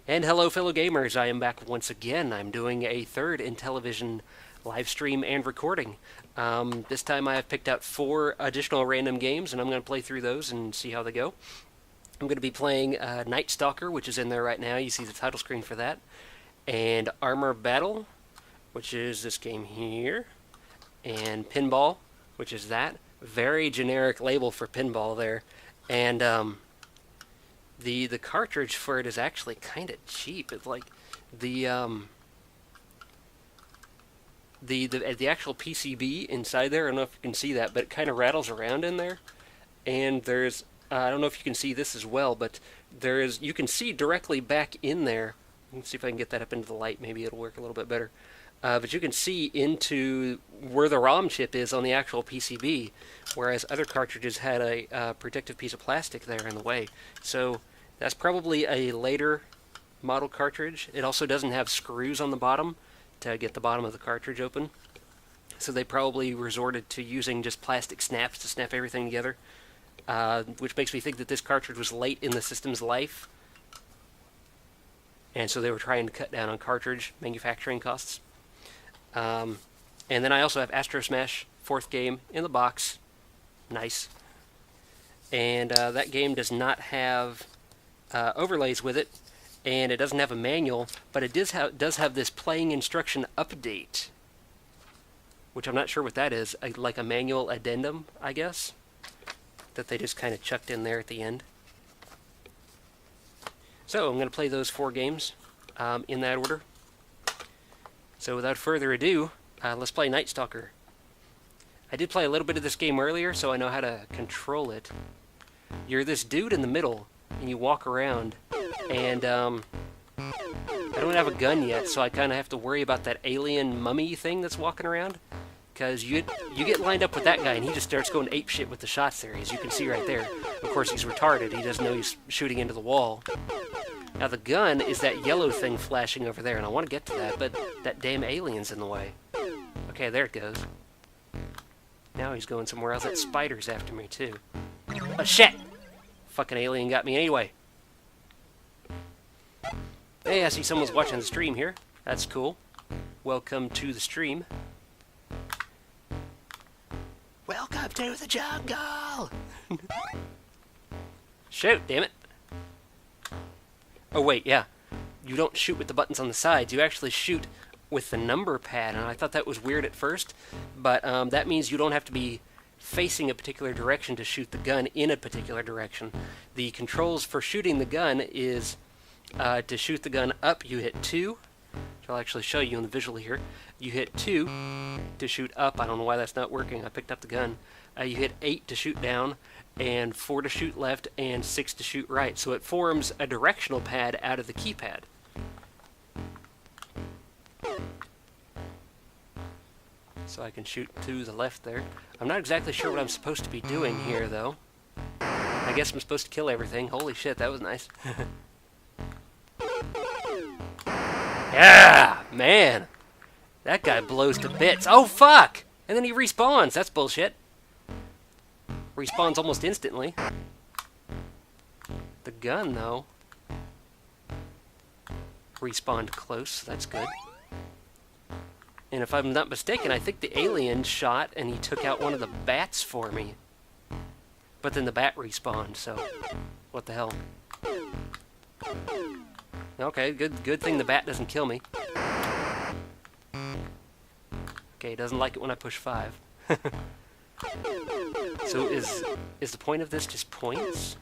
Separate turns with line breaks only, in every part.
And hello, fellow gamers. I am back once again. I'm doing a third Intellivision live stream and recording. This time I have picked out 4 additional random games, and I'm going to play through those and see how they go. I'm going to be playing Night Stalker, which is in there right now. You see the title screen for that. And Armor Battle, which is this game here. And Pinball, which is that. Very generic label for Pinball there. And the cartridge for it is actually kind of cheap. It's like the actual PCB inside there. I don't know if you can see that, but it kind of rattles around in there. And there's I don't know if you can see this as well, but you can see directly back in there. Let's see if I can get that up into the light. Maybe it'll work a little bit better. But you can see into where the ROM chip is on the actual PCB, whereas other cartridges had a protective piece of plastic there in the way. So that's probably a later model cartridge. It also doesn't have screws on the bottom to get the bottom of the cartridge open. So they probably resorted to using just plastic snaps to snap everything together, which makes me think that this cartridge was late in the system's life. And so they were trying to cut down on cartridge manufacturing costs. And then I also have Astrosmash, 4th game, in the box. Nice. And that game does not have overlays with it, and it doesn't have a manual, but it does have this playing instruction update, which I'm not sure what that is, like a manual addendum, I guess, that they just kind of chucked in there at the end. So I'm going to play those 4 games in that order. So without further ado, let's play Night Stalker. I did play a little bit of this game earlier, so I know how to control it. You're this dude in the middle, and you walk around, and I don't have a gun yet, so I kind of have to worry about that alien mummy thing that's walking around, because you get lined up with that guy, and he just starts going apeshit with the shots there, as you can see right there. Of course, he's retarded. He doesn't know he's shooting into the wall. Now, the gun is that yellow thing flashing over there, and I want to get to that, but that damn alien's in the way. Okay, there it goes. Now he's going somewhere else. That spider's after me, too. Oh, shit! Fucking alien got me anyway. Hey, I see someone's watching the stream here. That's cool. Welcome to the stream. Welcome to the jungle! Shoot, damn it. Oh, wait, yeah. You don't shoot with the buttons on the sides. You actually shoot with the number pad, and I thought that was weird at first, but that means you don't have to be facing a particular direction to shoot the gun in a particular direction. The controls for shooting the gun is to shoot the gun up, you hit 2, which I'll actually show you in the visual here. You hit 2 to shoot up. I don't know why that's not working. I picked up the gun. You hit 8 to shoot down, and 4 to shoot left, and 6 to shoot right. So it forms a directional pad out of the keypad. So I can shoot to the left there. I'm not exactly sure what I'm supposed to be doing here, though. I guess I'm supposed to kill everything. Holy shit, that was nice. Yeah, man. That guy blows to bits. Oh, fuck! And then he respawns. That's bullshit. Respawns almost instantly. The gun, though, respawned close. That's good. And if I'm not mistaken, I think the alien shot and he took out one of the bats for me. But then the bat respawned, so what the hell? Okay, good thing the bat doesn't kill me. Okay, doesn't like it when I push 5. So is the point of this just points?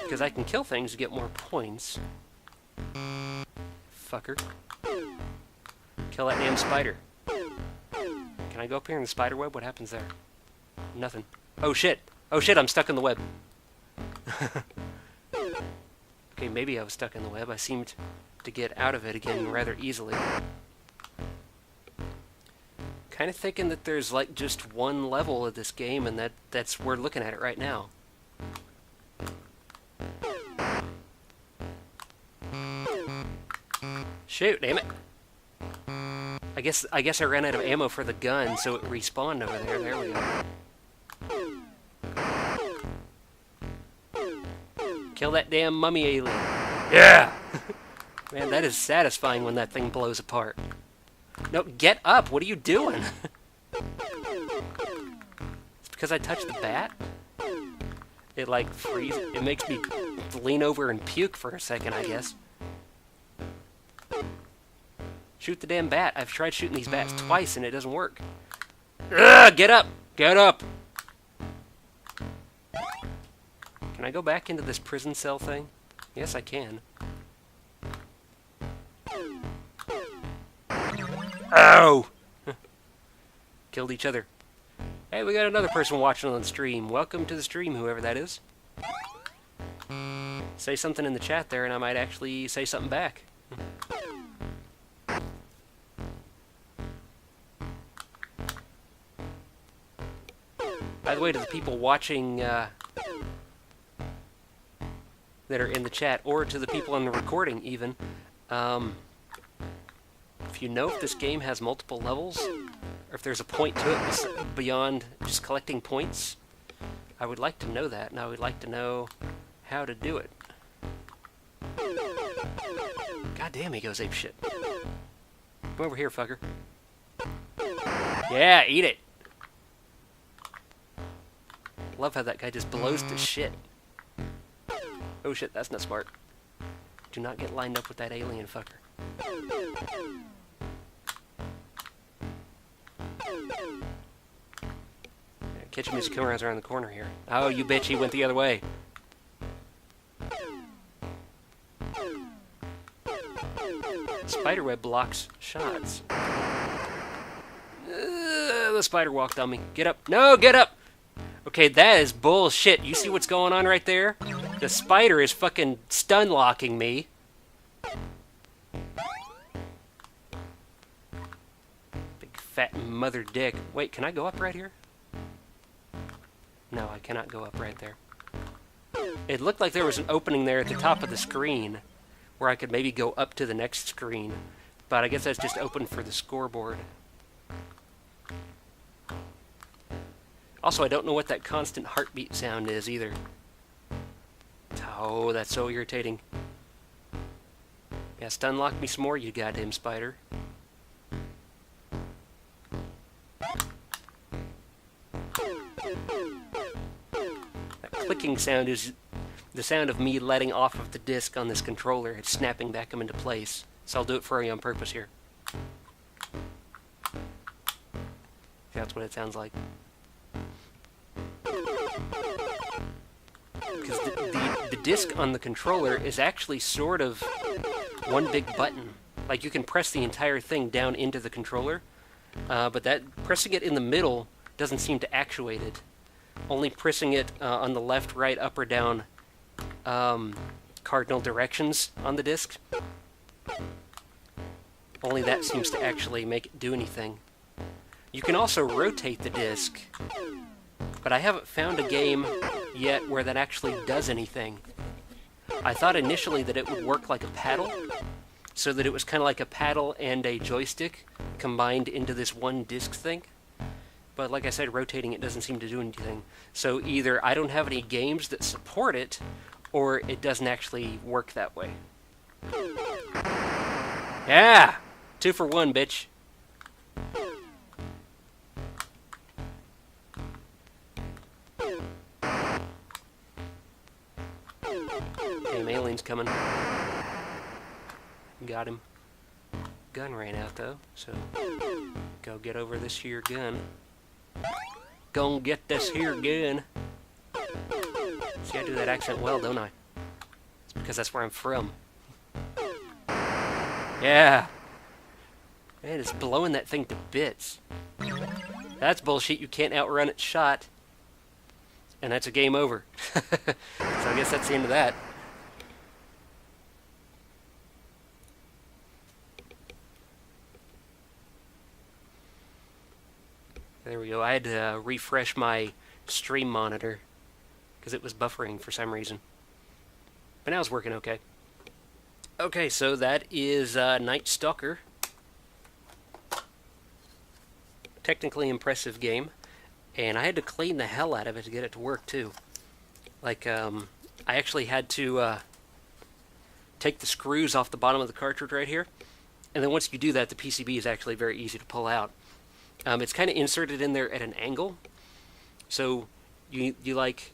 Because I can kill things to get more points. Fucker. Kill that damn spider. Can I go up here in the spider web? What happens there? Nothing. Oh shit! Oh shit, I'm stuck in the web. Okay, maybe I was stuck in the web. I seemed to get out of it again rather easily. Kind of thinking that there's like just one level of this game, and that's we're looking at it right now. Shoot, damn it! I guess I ran out of ammo for the gun, so it respawned over there. There we go. Kill that damn mummy alien. Yeah! Man, that is satisfying when that thing blows apart. No, get up! What are you doing? It's because I touched the bat? It, like, freezes. It makes me lean over and puke for a second, I guess. Shoot the damn bat. I've tried shooting these bats twice and it doesn't work. Ugh, get up! Get up! Can I go back into this prison cell thing? Yes, I can. Ow! Killed each other. Hey, we got another person watching on the stream. Welcome to the stream, whoever that is. Say something in the chat there and I might actually say something back. By the way, to the people watching that are in the chat, or to the people on the recording even, if you know if this game has multiple levels, or if there's a point to it beyond just collecting points, I would like to know that, and I would like to know how to do it. God damn, he goes apeshit. Come over here, fucker. Yeah, eat it! Love how that guy just blows to shit. Oh shit, that's not smart. Do not get lined up with that alien fucker. Kitchen music coming around the corner here. Oh, you bitch, he went the other way. Spiderweb blocks shots. The spider walked on me. Get up. No, get up! Okay, that is bullshit. You see what's going on right there? The spider is fucking stun locking me. Big fat mother dick. Wait, can I go up right here? No, I cannot go up right there. It looked like there was an opening there at the top of the screen where I could maybe go up to the next screen. But I guess that's just open for the scoreboard. Also, I don't know what that constant heartbeat sound is either. Oh, that's so irritating. Yeah, stun lock me some more, you goddamn spider. That clicking sound is the sound of me letting off of the disc on this controller. It's snapping back into place. So I'll do it for you on purpose here. That's what it sounds like. Because the disc on the controller is actually sort of one big button. Like, you can press the entire thing down into the controller, but that pressing it in the middle doesn't seem to actuate it. Only pressing it on the left, right, up, or down cardinal directions on the disc. Only that seems to actually make it do anything. You can also rotate the disc, but I haven't found a game yet where that actually does anything. I thought initially that it would work like a paddle, so that it was kind of like a paddle and a joystick combined into this one disc thing. But like I said, rotating it doesn't seem to do anything. So either I don't have any games that support it, or it doesn't actually work that way. Yeah! 2 for 1, bitch. Damn, alien's coming. Got him. Gun ran out, though, so go get over this here gun. Go get this here gun. See, I do that accent well, don't I? It's because that's where I'm from. Yeah! Man, it's blowing that thing to bits. That's bullshit. You can't outrun its shot. And that's a game over. So I guess that's the end of that. There we go. I had to refresh my stream monitor because it was buffering for some reason. But now it's working okay. Okay, so that is Night Stalker. Technically impressive game. And I had to clean the hell out of it to get it to work, too. Like, I actually had to take the screws off the bottom of the cartridge right here. And then once you do that, the PCB is actually very easy to pull out. It's kind of inserted in there at an angle. So you like,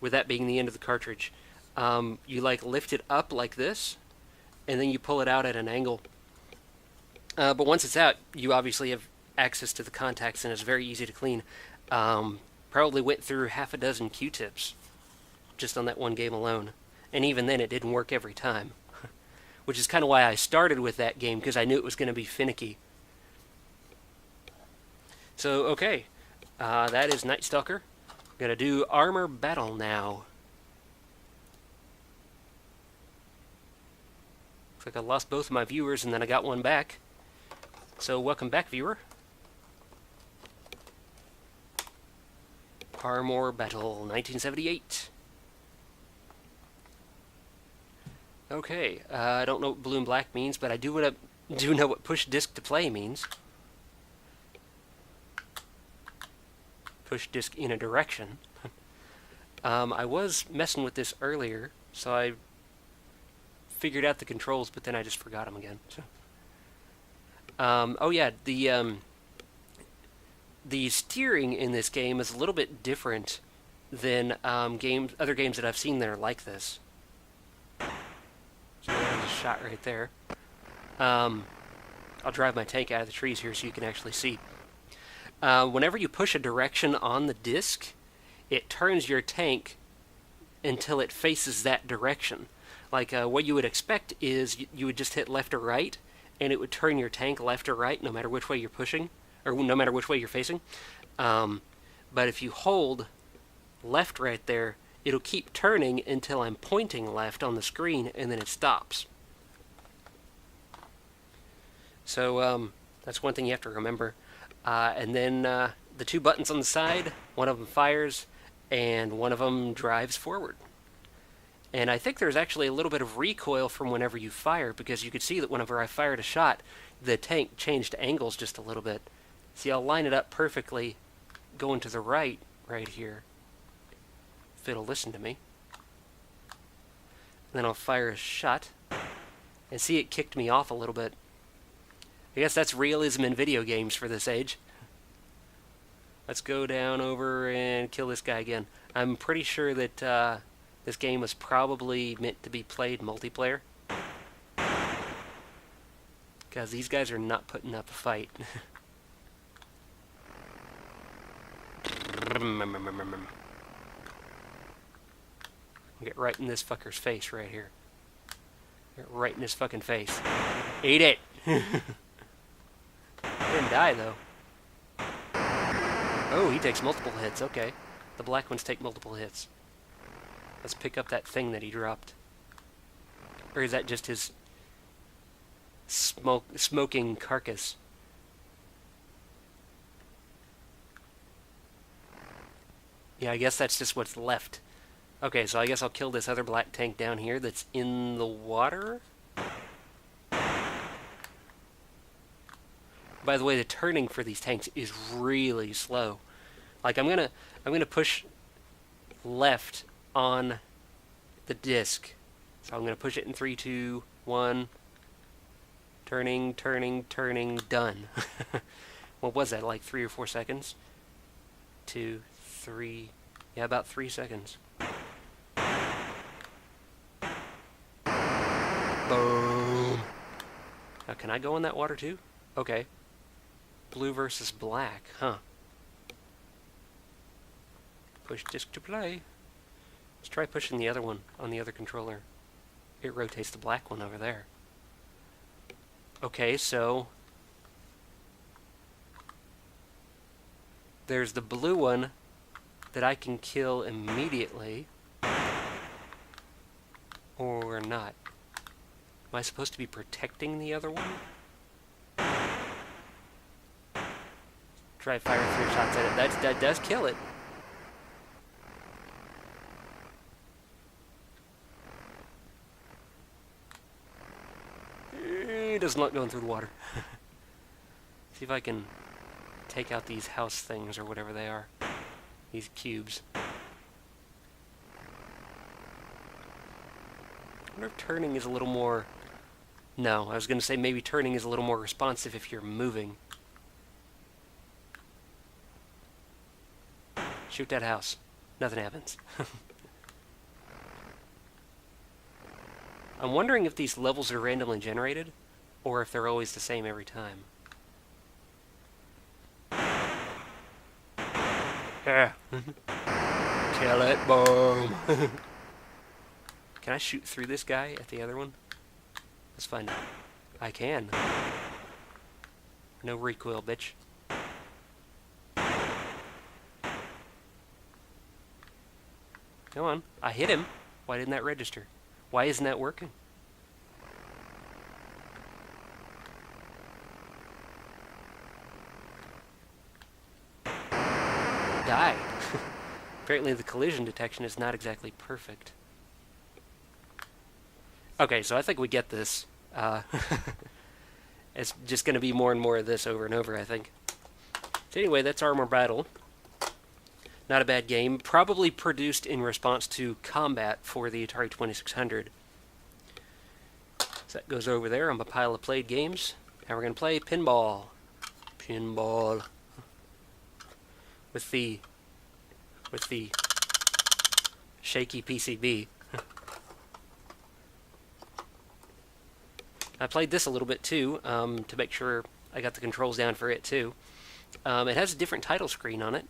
with that being the end of the cartridge, you like lift it up like this, and then you pull it out at an angle. But once it's out, you obviously have access to the contacts, and it's very easy to clean. Probably went through half a dozen Q-tips just on that one game alone. And even then, it didn't work every time. Which is kind of why I started with that game, because I knew it was going to be finicky. So, okay. That is Night Stalker. I'm going to do Armor Battle now. Looks like I lost both of my viewers, and then I got one back. So, welcome back, viewer. Armor Battle 1978. Okay, I don't know what blue and black means, but I do know what push disk to play means. Push disk in a direction. I was messing with this earlier, so I figured out the controls, but then I just forgot them again. So. Oh yeah, the steering in this game is a little bit different than other games that I've seen that are like this. So there's a shot right there. I'll drive my tank out of the trees here so you can actually see. Whenever you push a direction on the disc, it turns your tank until it faces that direction. Like what you would expect is you would just hit left or right, and it would turn your tank left or right no matter which way you're pushing, or no matter which way you're facing. But if you hold left right there, it'll keep turning until I'm pointing left on the screen, and then it stops. So that's one thing you have to remember. And then the two buttons on the side, one of them fires, and one of them drives forward. And I think there's actually a little bit of recoil from whenever you fire, because you could see that whenever I fired a shot, the tank changed angles just a little bit. See, I'll line it up perfectly, going to the right here, if it'll listen to me. Then I'll fire a shot, and see, it kicked me off a little bit. I guess that's realism in video games for this age. Let's go down over and kill this guy again. I'm pretty sure that this game was probably meant to be played multiplayer, because these guys are not putting up a fight. Get right in this fucker's face right here. Get right in his fucking face. Eat it! Didn't die, though. Oh, he takes multiple hits. Okay. The black ones take multiple hits. Let's pick up that thing that he dropped. Or is that just his smoking carcass? Yeah, I guess that's just what's left. Okay, so I guess I'll kill this other black tank down here that's in the water? By the way, the turning for these tanks is really slow. Like I'm gonna push left on the disc. So I'm gonna push it in 3, 2, 1. Turning, turning, turning, done. What was that, like 3 or 4 seconds? 2, 3, yeah, about 3 seconds. Boom. Now, can I go in that water too? Okay. Blue versus black, huh? Push disc to play. Let's try pushing the other one on the other controller. It rotates the black one over there. Okay, so there's the blue one that I can kill immediately. Or not. Am I supposed to be protecting the other one? Try firing 3 shots at it. That does kill it. It does not go through the water. See if I can take out these house things or whatever they are. These cubes. wonder if turning is a little more... No, I was going to say maybe turning is a little more responsive if you're moving. Shoot that house. Nothing happens. I'm wondering if these levels are randomly generated, or if they're always the same every time. Yeah. Kill it, boom. Can I shoot through this guy at the other one? Let's find out. I can. No recoil, bitch. Come on. I hit him. Why didn't that register? Why isn't that working? Died. Apparently the collision detection is not exactly perfect. Okay, so I think we get this. It's just going to be more and more of this over and over, I think. So anyway, that's Armor Battle. Not a bad game. Probably produced in response to Combat for the Atari 2600. So that goes over there on my pile of played games. Now we're going to play Pinball. Pinball. With the shaky PCB. I played this a little bit too, to make sure I got the controls down for it too. It has a different title screen on it,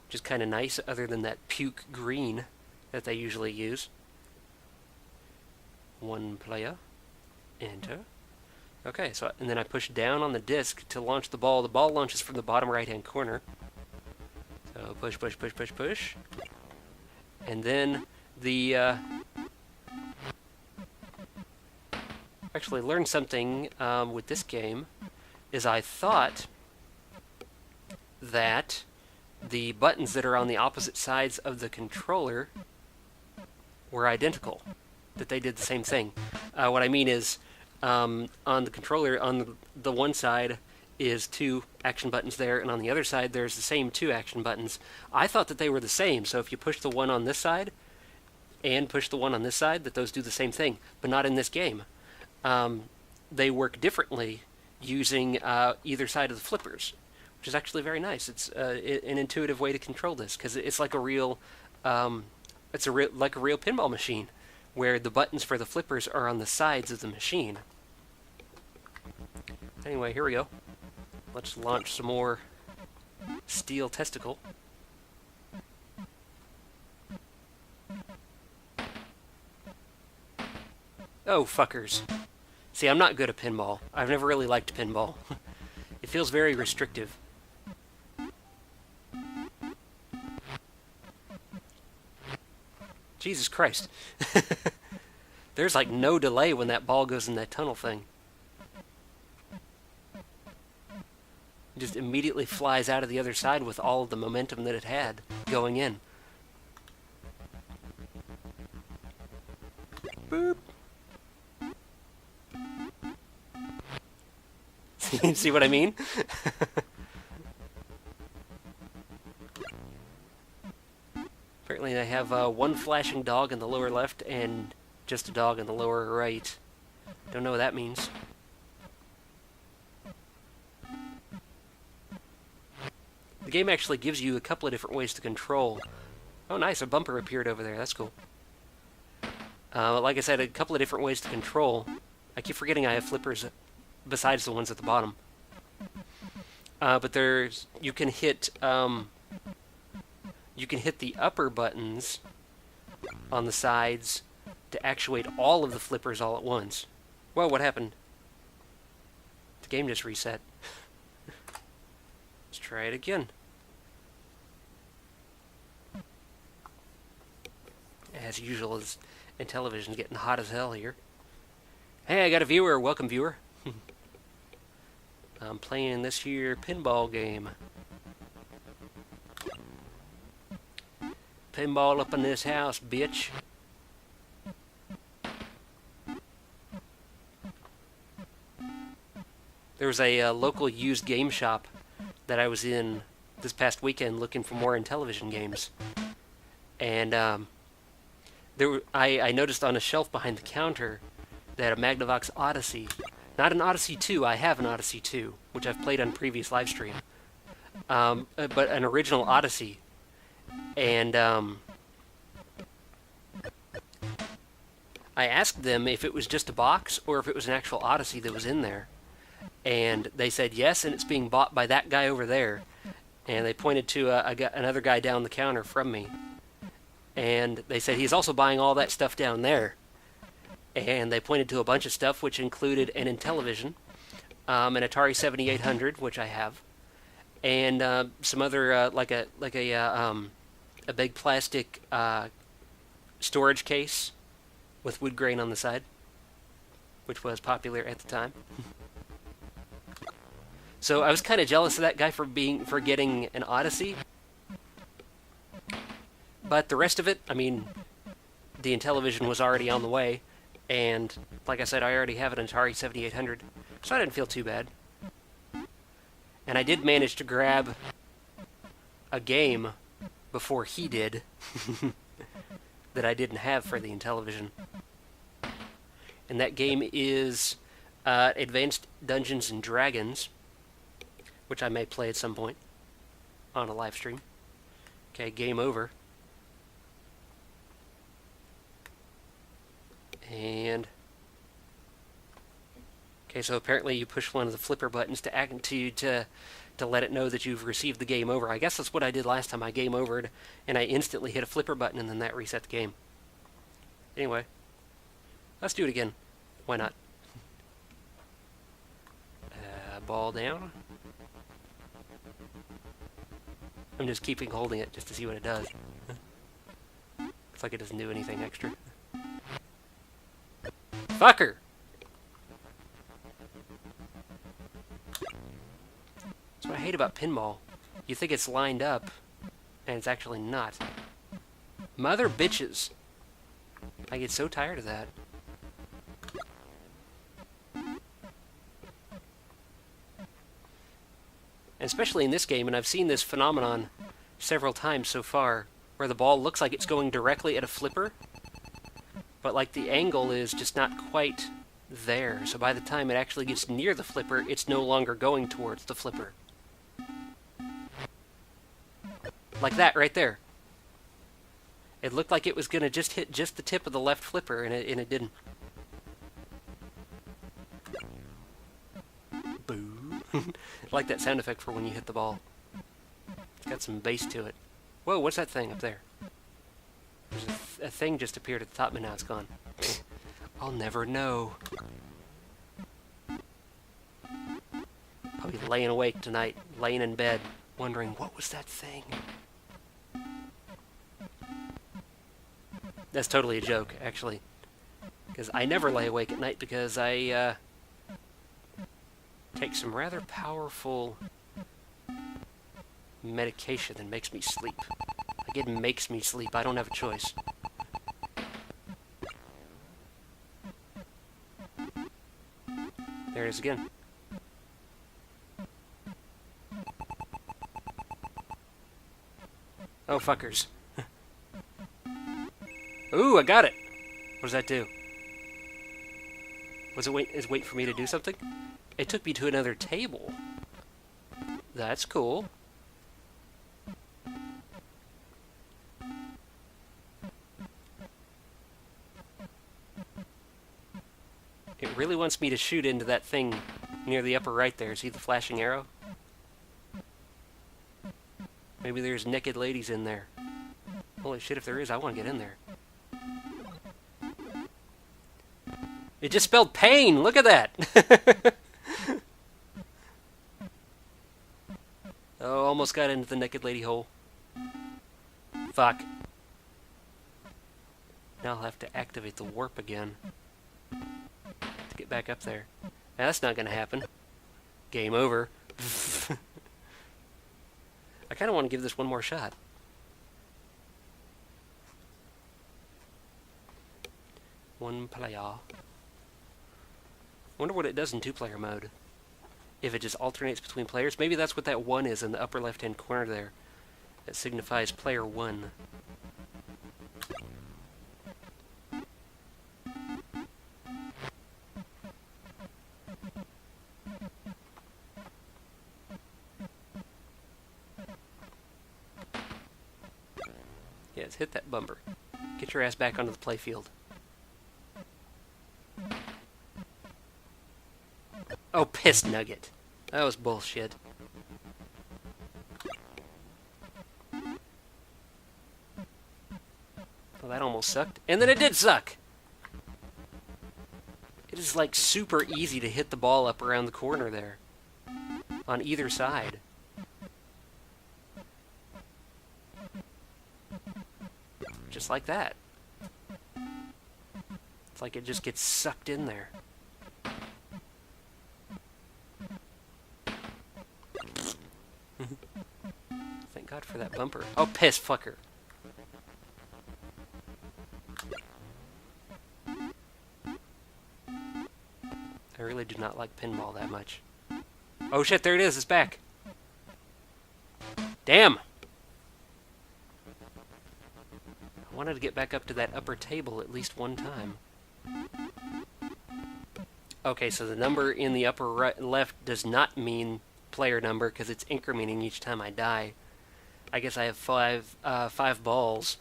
which is kind of nice, other than that puke green that they usually use. One player. Enter. Okay, so and then I push down on the disc to launch the ball. The ball launches from the bottom right-hand corner. So push, push, push, push, push. And then the... Actually learned something with this game, is I thought that the buttons that are on the opposite sides of the controller were identical, that they did the same thing. What I mean is, on the controller, on the one side is 2 action buttons there, and on the other side there's the same 2 action buttons. I thought that they were the same, so if you push the one on this side and push the one on this side, that those do the same thing, but not in this game. They work differently using either side of the flippers, which is actually very nice. It's an intuitive way to control this, because it's like a real, like a real pinball machine, where the buttons for the flippers are on the sides of the machine. Anyway, here we go. Let's launch some more steel testicle. Oh, fuckers. See, I'm not good at pinball. I've never really liked pinball. It feels very restrictive. Jesus Christ. There's like no delay when that ball goes in that tunnel thing. It just immediately flies out of the other side with all of the momentum that it had going in. Boop. See what I mean? Apparently they have one flashing dog in the lower left and just a dog in the lower right. Don't know what that means. The game actually gives you a couple of different ways to control. Oh nice, a bumper appeared over there, that's cool. Like I said, a couple of different ways to control. I keep forgetting I have flippers besides the ones at the bottom. But you can hit the upper buttons on the sides to actuate all of the flippers all at once. Whoa, what happened? The game just reset. Let's try it again. As usual, Intellivision's getting hot as hell here. Hey, I got a viewer. Welcome, viewer. I'm playing this here pinball game. Pinball up in this house, bitch. There was a local used game shop that I was in this past weekend looking for more Intellivision games. And I noticed on a shelf behind the counter that a Magnavox Odyssey, not an Odyssey 2, I have an Odyssey 2, which I've played on previous live stream, but an original Odyssey, and I asked them if it was just a box or if it was an actual Odyssey that was in there, and they said yes, and it's being bought by that guy over there, and they pointed to another guy down the counter from me, and they said he's also buying all that stuff down there, and they pointed to a bunch of stuff which included an Intellivision, an Atari 7800, which I have, and some other like a big plastic storage case with wood grain on the side, which was popular at the time. So I was kind of jealous of that guy for getting an Odyssey. But the rest of it, I mean, the Intellivision was already on the way, and like I said, I already have an Atari 7800, so I didn't feel too bad. And I did manage to grab a game before he did that I didn't have for the Intellivision. And that game is Advanced Dungeons and Dragons, which I may play at some point on a live stream. Okay, game over. And okay, so apparently you push one of the flipper buttons to let it know that you've received the game over. I guess that's what I did last time. I game overed, and I instantly hit a flipper button, and then that reset the game. Anyway, let's do it again. Why not? Ball down. I'm just keeping holding it just to see what it does. Looks like it doesn't do anything extra. Fucker! That's what I hate about pinball. You think it's lined up, and it's actually not. Mother bitches. I get so tired of that. And especially in this game, and I've seen this phenomenon several times so far, where the ball looks like it's going directly at a flipper, but like the angle is just not quite there. So by the time it actually gets near the flipper, it's no longer going towards the flipper. Like that right there. It looked like it was going to just hit just the tip of the left flipper, and it didn't. Boo. I like that sound effect for when you hit the ball. It's got some bass to it. Whoa, what's that thing up there? There's a thing just appeared at the top, but now it's gone. I'll never know. Probably laying awake tonight, laying in bed, wondering, what was that thing? That's totally a joke, actually. Because I never lay awake at night because I take some rather powerful medication that makes me sleep. Like, it makes me sleep. I don't have a choice. There it is again. Oh, fuckers. Ooh, I got it! What does that do? Is it wait for me to do something? It took me to another table. That's cool. It really wants me to shoot into that thing near the upper right there. See the flashing arrow? Maybe there's naked ladies in there. Holy shit, if there is, I want to get in there. It just spelled pain! Look at that! Oh, almost got into the naked lady hole. Fuck. Now I'll have to activate the warp again to get back up there. Now, that's not gonna happen. Game over. I kinda want to give this one more shot. One player. Wonder what it does in two-player mode. If it just alternates between players. Maybe that's what that 1 is in the upper left-hand corner there. That signifies player 1. Yes, hit that bumper. Get your ass back onto the playfield. Oh, piss nugget. That was bullshit. Well, that almost sucked. And then it did suck! It is like super easy to hit the ball up around the corner there. On either side. Just like that. It's like it just gets sucked in there. Thank God for that bumper. Oh, piss fucker. I really do not like pinball that much. Oh shit, there it is, it's back. Damn! I wanted to get back up to that upper table at least one time. Okay, so the number in the upper right, left does not mean player number because it's incrementing each time I die. I guess I have five balls.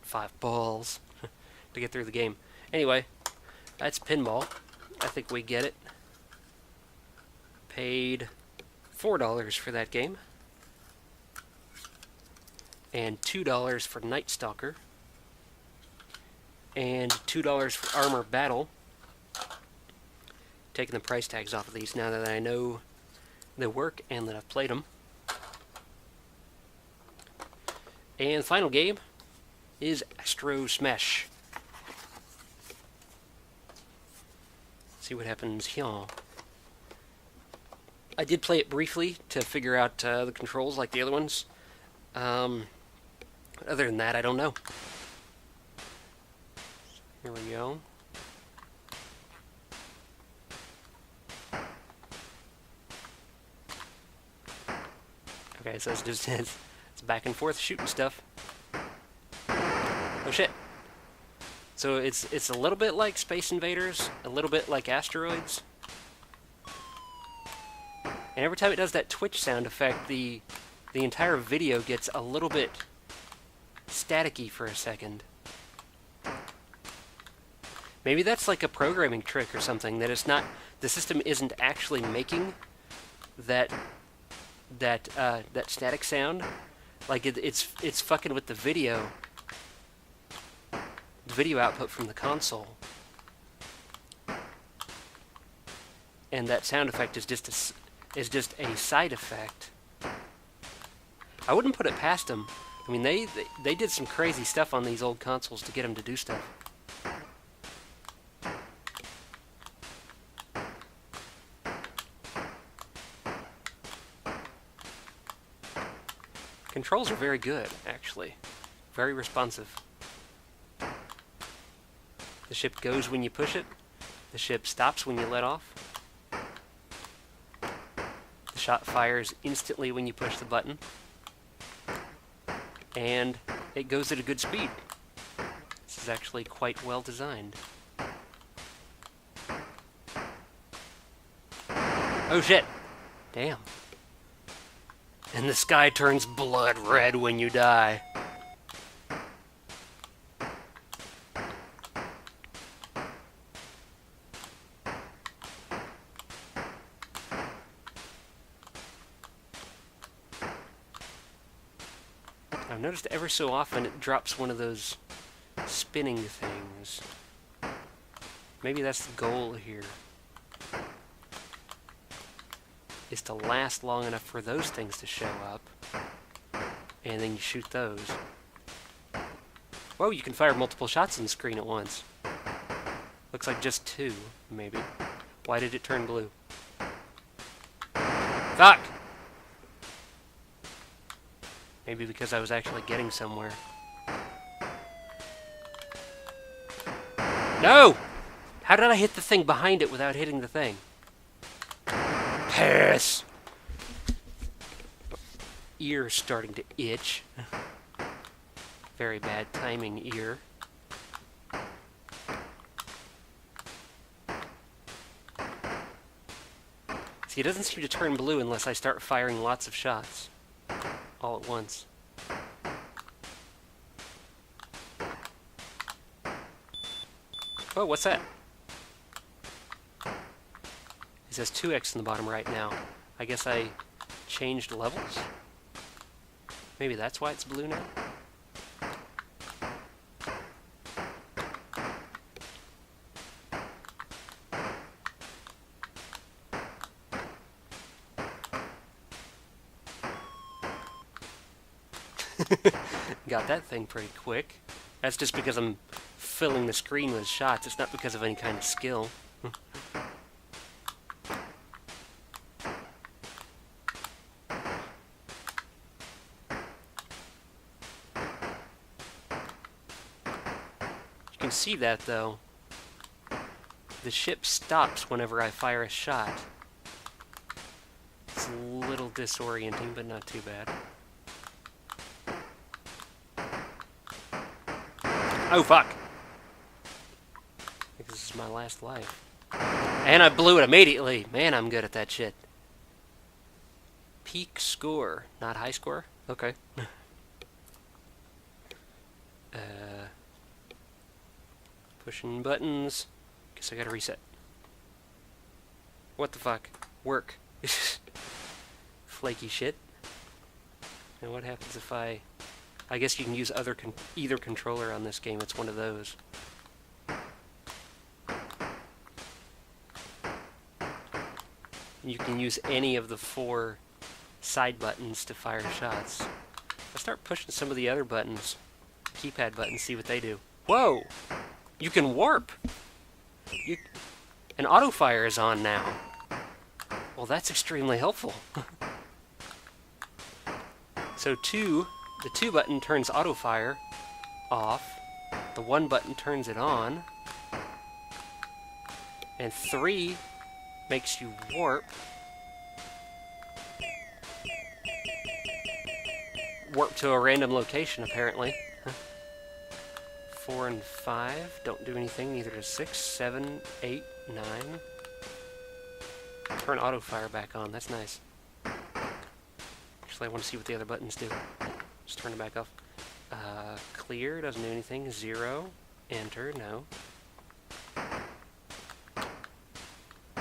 5 balls to get through the game. Anyway, that's pinball. I think we get it. Paid $4 for that game. And $2 for Night Stalker. And $2 for Armor Battle. Taking the price tags off of these now that I know they work and that I've played them. And the final game is Astrosmash. See what happens here. I did play it briefly to figure out the controls like the other ones. Other than that, I don't know. Here we go. Okay, so it's just it's back and forth shooting stuff. Oh shit. So it's a little bit like Space Invaders, a little bit like Asteroids. And every time it does that twitch sound effect, the entire video gets a little bit staticky for a second. Maybe that's like a programming trick or something, that it's not, the system isn't actually making that static sound. Like it's fucking with the video output from the console. And that sound effect is just a side effect. I wouldn't put it past them. I mean, they did some crazy stuff on these old consoles to get them to do stuff. Controls are very good, actually. Very responsive. The ship goes when you push it. The ship stops when you let off. The shot fires instantly when you push the button. And it goes at a good speed. This is actually quite well designed. Oh shit! Damn. And the sky turns blood red when you die. I've noticed ever so often it drops one of those spinning things. Maybe that's the goal here. Is to last long enough for those things to show up. And then you shoot those. Whoa, you can fire multiple shots on the screen at once. Looks like just 2, maybe. Why did it turn blue? Fuck! Maybe because I was actually getting somewhere. No! How did I hit the thing behind it without hitting the thing? Piss! Ear starting to itch. Very bad timing, ear. See, it doesn't seem to turn blue unless I start firing lots of shots all at once. Oh, what's that? It says 2x in the bottom right now. I guess I changed levels? Maybe that's why it's blue now? Got that thing pretty quick. That's just because I'm filling the screen with shots. It's not because of any kind of skill. You can see that, though. The ship stops whenever I fire a shot. It's a little disorienting, but not too bad. Oh, fuck! I think this is my last life. And I blew it immediately! Man, I'm good at that shit. Peak score. Not high score? Okay. Pushing buttons. Guess I gotta reset. What the fuck? Work. Flaky shit. And what happens if I guess you can use either controller on this game. It's one of those. You can use any of the 4 side buttons to fire shots. I'll start pushing some of the other buttons, keypad buttons, see what they do. Whoa! You can warp! And auto fire is on now. Well, that's extremely helpful. So the 2 button turns auto fire off. The 1 button turns it on. And 3 makes you warp. Warp to a random location, apparently. 4 and 5 don't do anything, neither does 6, 7, 8, 9. Turn auto fire back on, that's nice. Actually, I want to see what the other buttons do. Just turn it back off. Clear doesn't do anything. 0. Enter, no.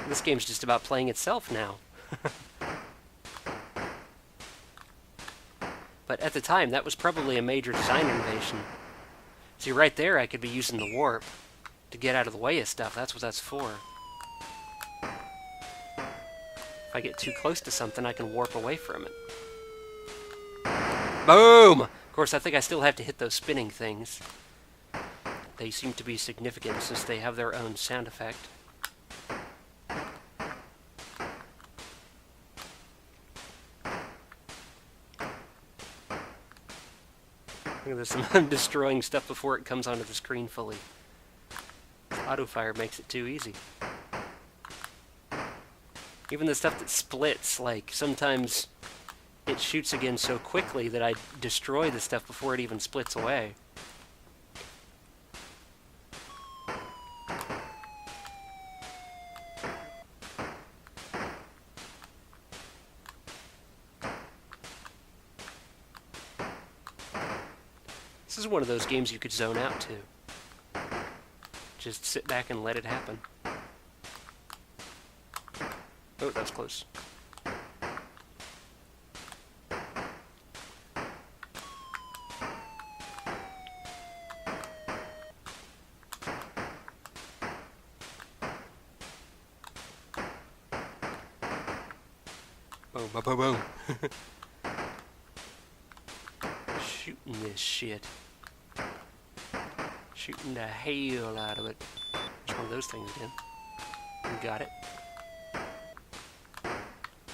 This game's just about playing itself now. But at the time, that was probably a major design innovation. See, right there, I could be using the warp to get out of the way of stuff. That's what that's for. If I get too close to something, I can warp away from it. Boom! Of course, I think I still have to hit those spinning things. They seem to be significant since they have their own sound effect. Look at this, I'm destroying stuff before it comes onto the screen fully. Autofire makes it too easy. Even the stuff that splits, like, sometimes it shoots again so quickly that I destroy the stuff before it even splits away. This is one of those games you could zone out to. Just sit back and let it happen. Oh, that was close. Boom, boom, boom, boom. Shooting this shit. Shooting the hell out of it. It's one of those things again. We got it.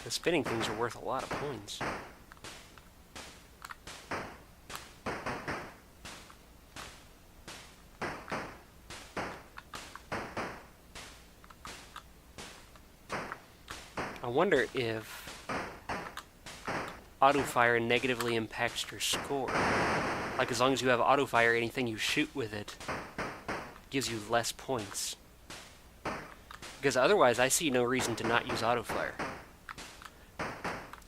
The spinning things are worth a lot of points. I wonder if auto-fire negatively impacts your score. Like, as long as you have auto-fire, anything you shoot with it gives you less points. Because otherwise, I see no reason to not use auto-fire.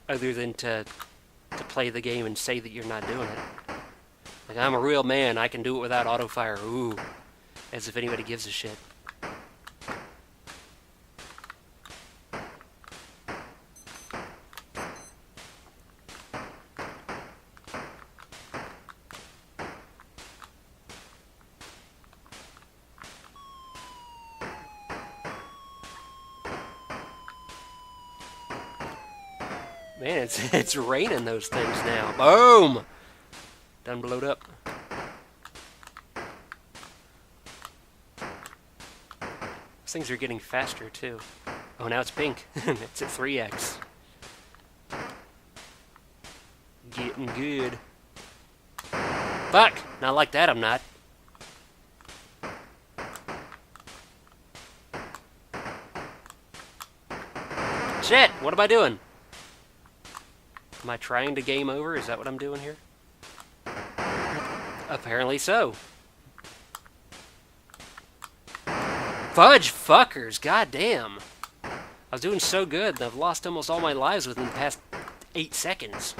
Other than to play the game and say that you're not doing it. Like, I'm a real man, I can do it without auto-fire. Ooh. As if anybody gives a shit. Man, it's raining those things now. Boom! Done blowed up. Those things are getting faster, too. Oh, now it's pink. It's at 3x. Getting good. Fuck! Not like that, I'm not. Shit! What am I doing? Am I trying to game over? Is that what I'm doing here? Apparently so. Fudge fuckers, goddamn. I was doing so good that I've lost almost all my lives within the past 8 seconds.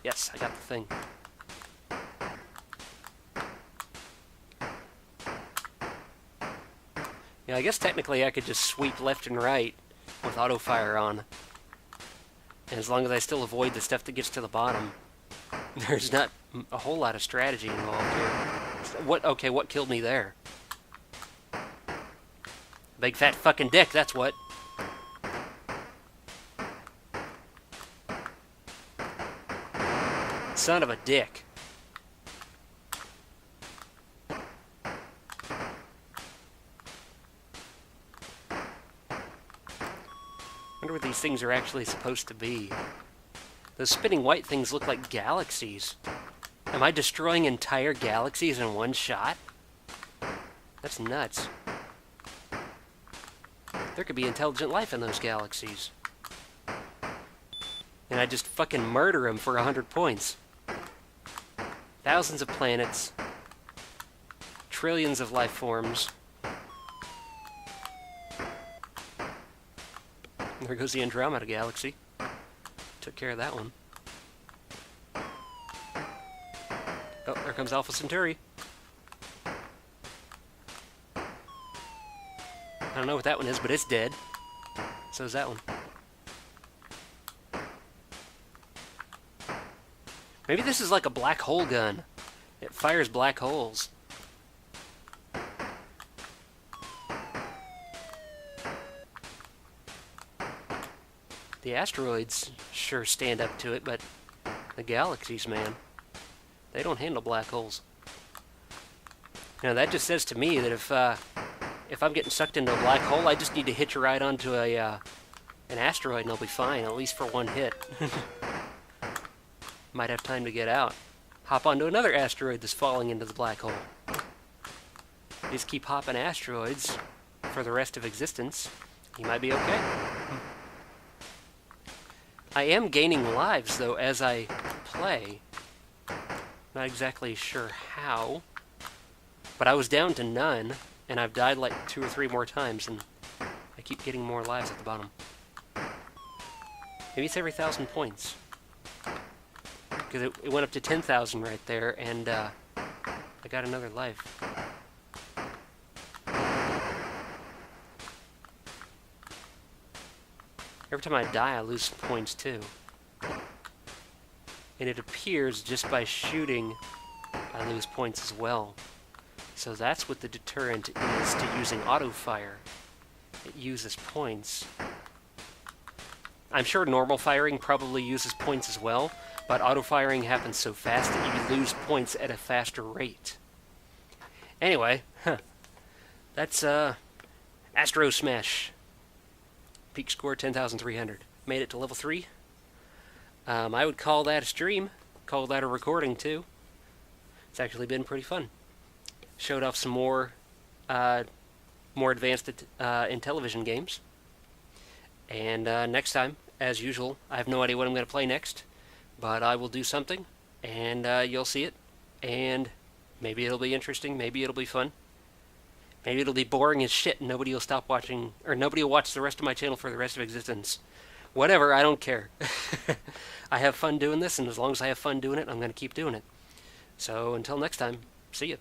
Yes, I got the thing. Yeah, I guess technically I could just sweep left and right with auto fire on. And as long as I still avoid the stuff that gets to the bottom, there's not a whole lot of strategy involved here. What killed me there? Big fat fucking dick, that's what. Son of a dick. I wonder what these things are actually supposed to be. Those spinning white things look like galaxies. Am I destroying entire galaxies in one shot? That's nuts. There could be intelligent life in those galaxies. And I just fucking murder them for 100 points. Thousands of planets. Trillions of life forms. There goes the Andromeda Galaxy. Took care of that one. Oh, there comes Alpha Centauri. I don't know what that one is, but it's dead. So is that one. Maybe this is like a black hole gun. It fires black holes. The asteroids sure stand up to it, but the galaxies, man, they don't handle black holes. Now that just says to me that if I'm getting sucked into a black hole, I just need to hitch a ride onto an asteroid and I'll be fine, at least for one hit. Might have time to get out. Hop onto another asteroid that's falling into the black hole. Just keep hopping asteroids for the rest of existence. You might be okay. I am gaining lives, though, as I play. Not exactly sure how. But I was down to none, and I've died like 2 or 3 more times, and I keep getting more lives at the bottom. Maybe it's every 1,000 points. Because it went up to 10,000 right there, and I got another life. Every time I die, I lose points too. And it appears just by shooting, I lose points as well. So that's what the deterrent is to using auto fire. It uses points. I'm sure normal firing probably uses points as well, but auto firing happens so fast that you lose points at a faster rate. Anyway, that's Astrosmash. Peak score 10,300. Made it to level 3. I would call that a stream. Call that a recording too. It's actually been pretty fun. Showed off some more advanced Intellivision games. And next time, as usual, I have no idea what I'm going to play next, but I will do something, and you'll see it. And maybe it'll be interesting. Maybe it'll be fun. Maybe it'll be boring as shit and nobody will stop watching, or nobody will watch the rest of my channel for the rest of existence. Whatever, I don't care. I have fun doing this, and as long as I have fun doing it, I'm going to keep doing it. So until next time, see ya.